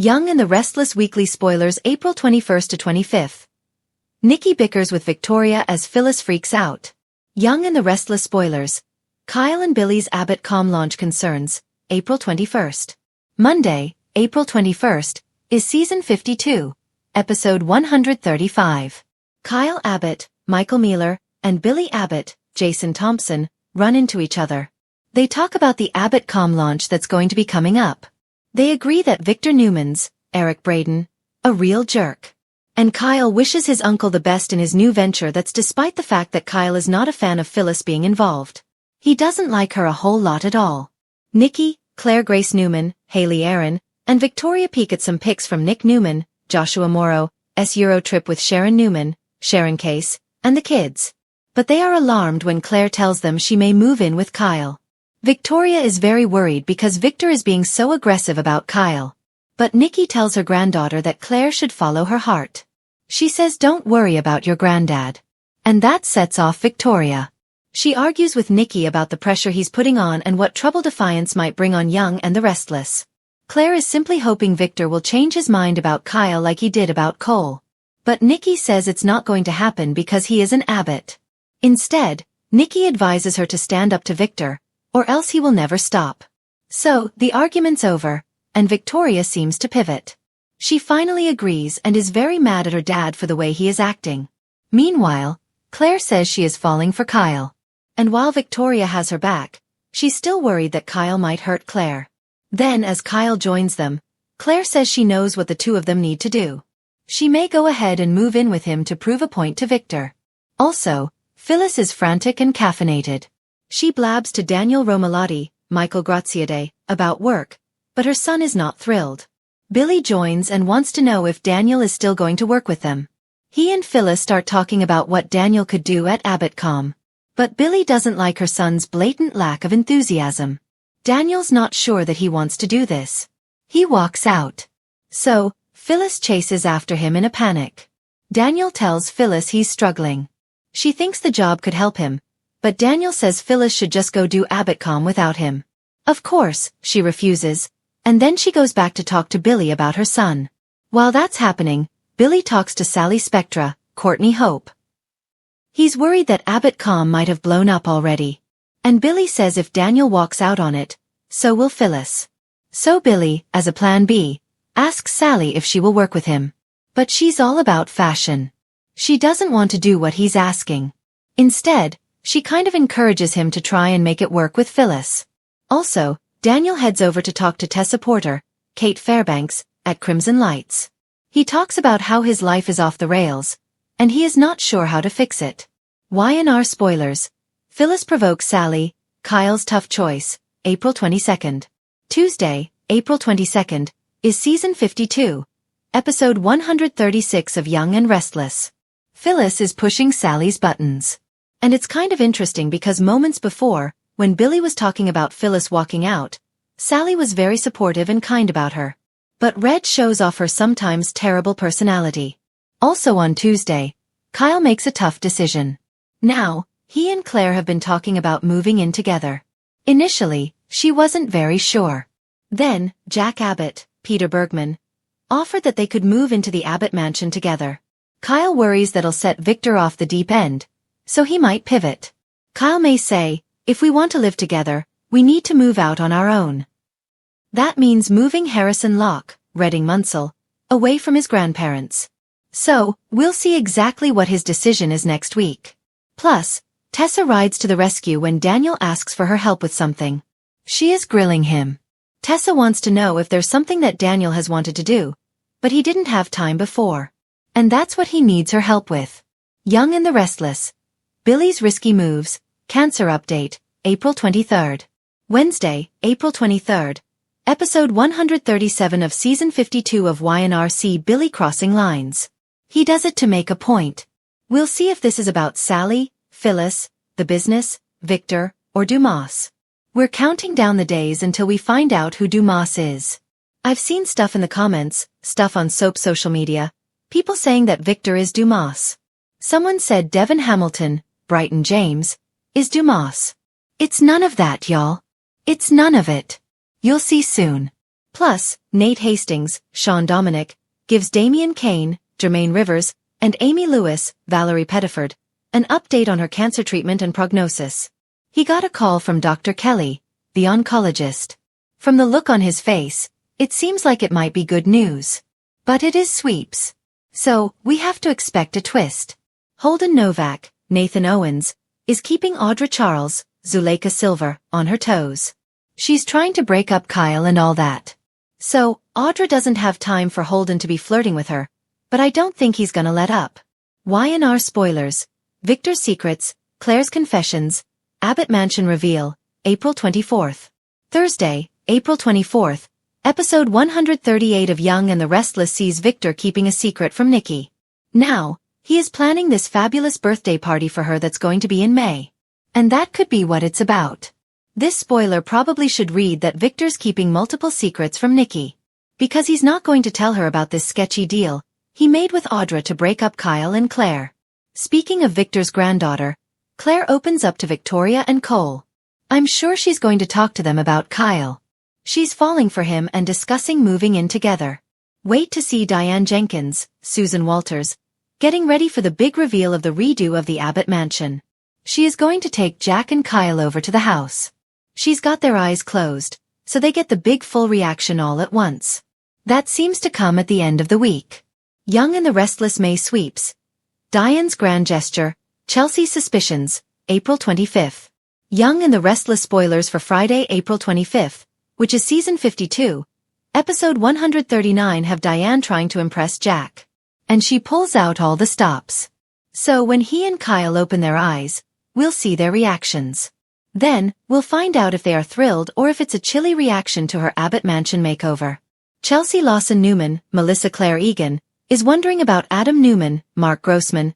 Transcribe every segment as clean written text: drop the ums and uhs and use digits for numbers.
Young and the Restless weekly spoilers April 21st to 25th. Nikki bickers with Victoria as Phyllis freaks out. Young and the Restless spoilers. Kyle and Billy's Abbott.com launch concerns, April 21st. Monday, April 21st, is season 52, episode 135. Kyle Abbott, Michael Mealer, and Billy Abbott, Jason Thompson, run into each other. They talk about the Abbott.com launch that's going to be coming up. They agree that Victor Newman's, Eric Braden, a real jerk. And Kyle wishes his uncle the best in his new venture, that's despite the fact that Kyle is not a fan of Phyllis being involved. He doesn't like her a whole lot at all. Nikki, Claire Grace Newman, Haley Aaron, and Victoria peek at some pics from Nick Newman, Joshua Morrow's Euro trip with Sharon Newman, Sharon Case, and the kids. But they are alarmed when Claire tells them she may move in with Kyle. Victoria is very worried because Victor is being so aggressive about Kyle. But Nikki tells her granddaughter that Claire should follow her heart. She says don't worry about your granddad. And that sets off Victoria. She argues with Nikki about the pressure he's putting on and what trouble defiance might bring on Young and the Restless. Claire is simply hoping Victor will change his mind about Kyle like he did about Cole. But Nikki says it's not going to happen because he is an Abbott. Instead, Nikki advises her to stand up to Victor, or else he will never stop. So, the argument's over, and Victoria seems to pivot. She finally agrees and is very mad at her dad for the way he is acting. Meanwhile, Claire says she is falling for Kyle. And while Victoria has her back, she's still worried that Kyle might hurt Claire. Then as Kyle joins them, Claire says she knows what the two of them need to do. She may go ahead and move in with him to prove a point to Victor. Also, Phyllis is frantic and caffeinated. She blabs to Daniel Romalotti, Michael Graziade, about work, but her son is not thrilled. Billy joins and wants to know if Daniel is still going to work with them. He and Phyllis start talking about what Daniel could do at Abbott.com. But Billy doesn't like her son's blatant lack of enthusiasm. Daniel's not sure that he wants to do this. He walks out. So, Phyllis chases after him in a panic. Daniel tells Phyllis he's struggling. She thinks the job could help him, but Daniel says Phyllis should just go do Abbott.com without him. Of course, she refuses, and then she goes back to talk to Billy about her son. While that's happening, Billy talks to Sally Spectra, Courtney Hope. He's worried that Abbott.com might have blown up already. And Billy says if Daniel walks out on it, so will Phyllis. So Billy, as a plan B, asks Sally if she will work with him. But she's all about fashion. She doesn't want to do what he's asking. Instead, she kind of encourages him to try and make it work with Phyllis. Also, Daniel heads over to talk to Tessa Porter, Kate Fairbanks, at Crimson Lights. He talks about how his life is off the rails, and he is not sure how to fix it. Y&R spoilers. Phyllis provokes Sally, Kyle's tough choice, April 22nd. Tuesday, April 22nd, is season 52, episode 136 of Young and Restless. Phyllis is pushing Sally's buttons. And it's kind of interesting because moments before, when Billy was talking about Phyllis walking out, Sally was very supportive and kind about her. But Red shows off her sometimes terrible personality. Also on Tuesday, Kyle makes a tough decision. Now, he and Claire have been talking about moving in together. Initially, she wasn't very sure. Then, Jack Abbott, Peter Bergman, offered that they could move into the Abbott mansion together. Kyle worries that'll set Victor off the deep end, so he might pivot. Kyle may say, if we want to live together, we need to move out on our own. That means moving Harrison Locke, Redding Munsell, away from his grandparents. So, we'll see exactly what his decision is next week. Plus, Tessa rides to the rescue when Daniel asks for her help with something. She is grilling him. Tessa wants to know if there's something that Daniel has wanted to do, but he didn't have time before. And that's what he needs her help with. Young and the Restless. Billy's risky moves, cancer update, April 23rd. Wednesday, April 23rd. Episode 137 of season 52 of Y&RC. Billy crossing lines. He does it to make a point. We'll see if this is about Sally, Phyllis, the business, Victor, or Dumas. We're counting down the days until we find out who Dumas is. I've seen stuff in the comments, stuff on Soap social media, people saying that Victor is Dumas. Someone said Devin Hamilton, Brighton James, is Dumas. It's none of that, y'all. It's none of it. You'll see soon. Plus, Nate Hastings, Sean Dominic, gives Damian Kane, Jermaine Rivers, and Amy Lewis, Valerie Pettiford, an update on her cancer treatment and prognosis. He got a call from Dr. Kelly, the oncologist. From the look on his face, it seems like it might be good news. But it is sweeps. So, we have to expect a twist. Holden Novak, Nathan Owens, is keeping Audra Charles, Zuleika Silver, on her toes. She's trying to break up Kyle and all that. So, Audra doesn't have time for Holden to be flirting with her, but I don't think he's gonna let up. Y&R spoilers, Victor's secrets, Claire's confessions, Abbott Mansion reveal, April 24th. Thursday, April 24th, episode 138 of Young and the Restless sees Victor keeping a secret from Nikki. Now, he is planning this fabulous birthday party for her that's going to be in May. And that could be what it's about. This spoiler probably should read that Victor's keeping multiple secrets from Nikki. Because he's not going to tell her about this sketchy deal he made with Audra to break up Kyle and Claire. Speaking of Victor's granddaughter, Claire opens up to Victoria and Cole. I'm sure she's going to talk to them about Kyle. She's falling for him and discussing moving in together. Wait to see Diane Jenkins, Susan Walters, getting ready for the big reveal of the redo of the Abbott Mansion. She is going to take Jack and Kyle over to the house. She's got their eyes closed, so they get the big full reaction all at once. That seems to come at the end of the week. Young and the Restless May sweeps. Diane's grand gesture, Chelsea's suspicions, April 25th. Young and the Restless spoilers for Friday, April 25th, which is season 52. Episode 139 have Diane trying to impress Jack. And she pulls out all the stops. So when he and Kyle open their eyes, we'll see their reactions. Then, we'll find out if they are thrilled or if it's a chilly reaction to her Abbott Mansion makeover. Chelsea Lawson Newman, Melissa Claire Egan, is wondering about Adam Newman, Mark Grossman's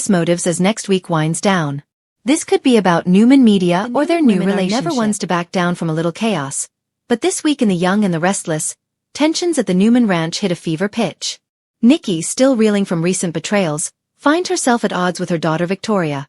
motives as next week winds down. This could be about Newman Media or their new relationship. Never ones to back down from a little chaos. But this week in The Young and the Restless, tensions at the Newman Ranch hit a fever pitch. Nikki, still reeling from recent betrayals, finds herself at odds with her daughter Victoria.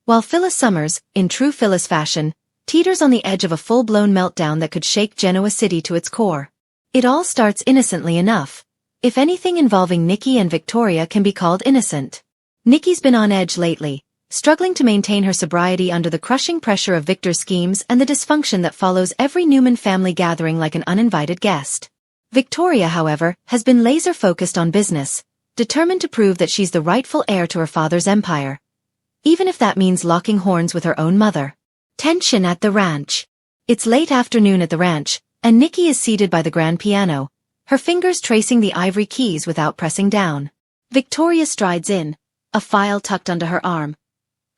While Phyllis Summers, in true Phyllis fashion, teeters on the edge of a full-blown meltdown that could shake Genoa City to its core. It all starts innocently enough. If anything involving Nikki and Victoria can be called innocent. Nikki's been on edge lately, struggling to maintain her sobriety under the crushing pressure of Victor's schemes and the dysfunction that follows every Newman family gathering like an uninvited guest. Victoria, however, has been laser-focused on business, determined to prove that she's the rightful heir to her father's empire. Even if that means locking horns with her own mother. Tension at the ranch. It's late afternoon at the ranch, and Nikki is seated by the grand piano, her fingers tracing the ivory keys without pressing down. Victoria strides in, a file tucked under her arm.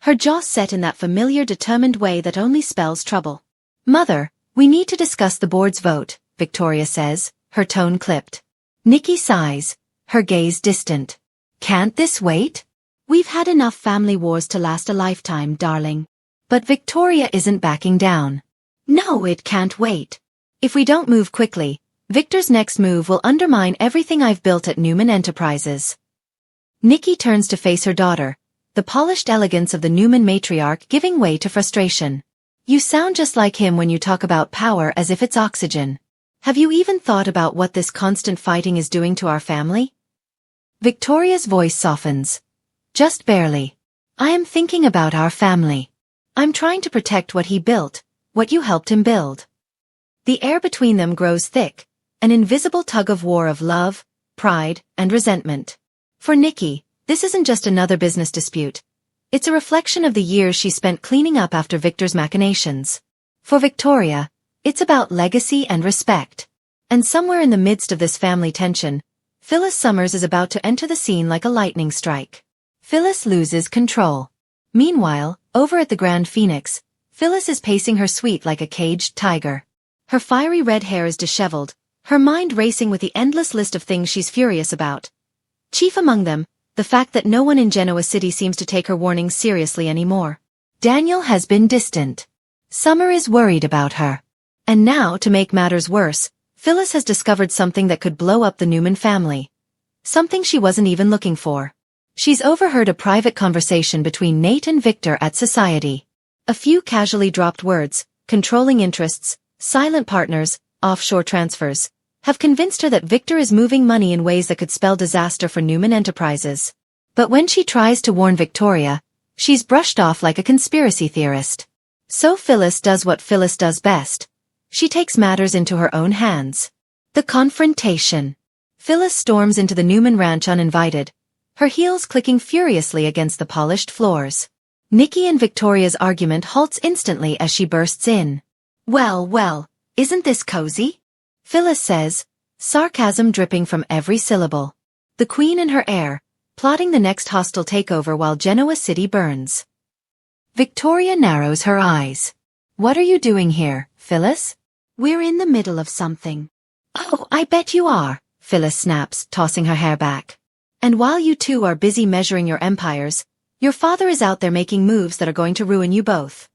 Her jaw set in that familiar determined way that only spells trouble. "Mother, we need to discuss the board's vote," Victoria says, her tone clipped. Nikki sighs, her gaze distant. "Can't this wait? We've had enough family wars to last a lifetime, darling." But Victoria isn't backing down. "No, it can't wait. If we don't move quickly, Victor's next move will undermine everything I've built at Newman Enterprises." Nikki turns to face her daughter, the polished elegance of the Newman matriarch giving way to frustration. "You sound just like him when you talk about power as if it's oxygen. Have you even thought about what this constant fighting is doing to our family?" Victoria's voice softens. "Just barely. I am thinking about our family. I'm trying to protect what he built, what you helped him build." The air between them grows thick, an invisible tug-of-war of love, pride, and resentment. For Nikki, this isn't just another business dispute. It's a reflection of the years she spent cleaning up after Victor's machinations. For Victoria, it's about legacy and respect. And somewhere in the midst of this family tension, Phyllis Summers is about to enter the scene like a lightning strike. Phyllis loses control. Meanwhile, over at the Grand Phoenix, Phyllis is pacing her suite like a caged tiger. Her fiery red hair is disheveled, her mind racing with the endless list of things she's furious about. Chief among them, the fact that no one in Genoa City seems to take her warnings seriously anymore. Daniel has been distant. Summer is worried about her. And now, to make matters worse, Phyllis has discovered something that could blow up the Newman family. Something she wasn't even looking for. She's overheard a private conversation between Nate and Victor at Society. A few casually dropped words, controlling interests, silent partners, offshore transfers. have convinced her that Victor is moving money in ways that could spell disaster for Newman Enterprises. But when she tries to warn Victoria, she's brushed off like a conspiracy theorist. So Phyllis does what Phyllis does best. She takes matters into her own hands. The confrontation. Phyllis storms into the Newman ranch uninvited, her heels clicking furiously against the polished floors. Nikki and Victoria's argument halts instantly as she bursts in. Well, isn't this cozy? Phyllis says, sarcasm dripping from every syllable. The queen in her air, plotting the next hostile takeover while Genoa City burns. Victoria narrows her eyes. What are you doing here, Phyllis? We're in the middle of something. Oh, I bet you are, Phyllis snaps, tossing her hair back. And while you two are busy measuring your empires, your father is out there making moves that are going to ruin you both.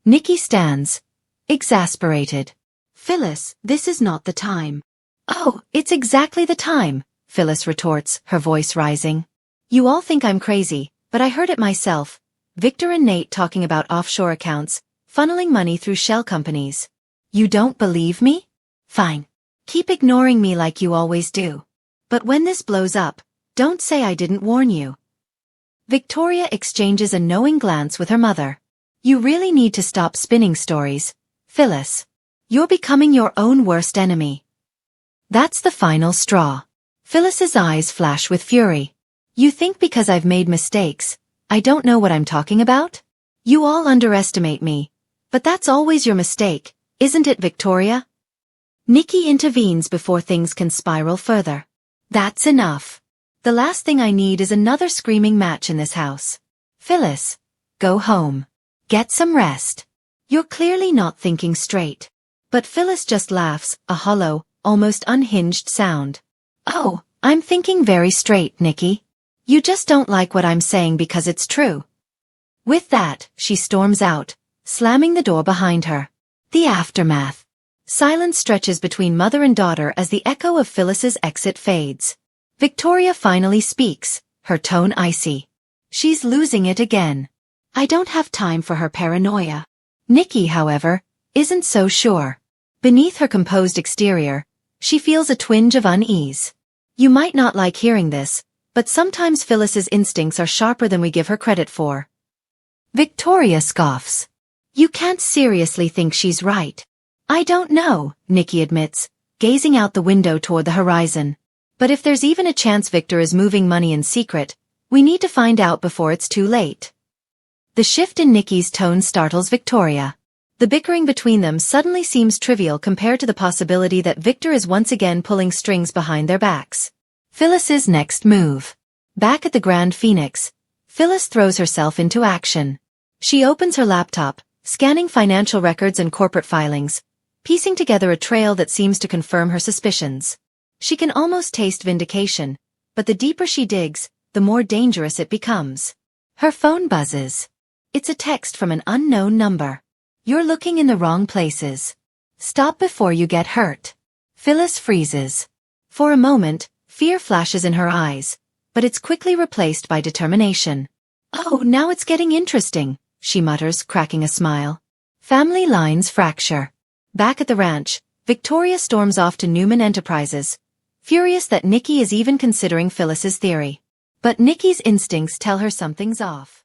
Nikki stands, exasperated. Phyllis, this is not the time. Oh, it's exactly the time, Phyllis retorts, her voice rising. You all think I'm crazy, but I heard it myself. Victor and Nate talking about offshore accounts, funneling money through shell companies. You don't believe me? Fine. Keep ignoring me like you always do. But when this blows up, don't say I didn't warn you. Victoria exchanges a knowing glance with her mother. You really need to stop spinning stories, Phyllis. You're becoming your own worst enemy. That's the final straw. Phyllis's eyes flash with fury. You think because I've made mistakes, I don't know what I'm talking about? You all underestimate me. But that's always your mistake, isn't it, Victoria? Nikki intervenes before things can spiral further. That's enough. The last thing I need is another screaming match in this house. Phyllis, go home. Get some rest. You're clearly not thinking straight. But Phyllis just laughs, a hollow, almost unhinged sound. Oh, I'm thinking very straight, Nikki. You just don't like what I'm saying because it's true. With that, she storms out, slamming the door behind her. The aftermath. Silence stretches between mother and daughter as the echo of Phyllis's exit fades. Victoria finally speaks, her tone icy. She's losing it again. I don't have time for her paranoia. Nikki, however, isn't so sure. Beneath her composed exterior, she feels a twinge of unease. You might not like hearing this, but sometimes Phyllis's instincts are sharper than we give her credit for. Victoria scoffs. You can't seriously think she's right. I don't know, Nikki admits, gazing out the window toward the horizon. But if there's even a chance Victor is moving money in secret, we need to find out before it's too late. The shift in Nikki's tone startles Victoria. The bickering between them suddenly seems trivial compared to the possibility that Victor is once again pulling strings behind their backs. Phyllis's next move. Back at the Grand Phoenix, Phyllis throws herself into action. She opens her laptop, scanning financial records and corporate filings, piecing together a trail that seems to confirm her suspicions. She can almost taste vindication, but the deeper she digs, the more dangerous it becomes. Her phone buzzes. It's a text from an unknown number. You're looking in the wrong places. Stop before you get hurt. Phyllis freezes. For a moment, fear flashes in her eyes, but it's quickly replaced by determination. Oh, now it's getting interesting, she mutters, cracking a smile. Family lines fracture. Back at the ranch, Victoria storms off to Newman Enterprises, furious that Nikki is even considering Phyllis's theory. But Nikki's instincts tell her something's off.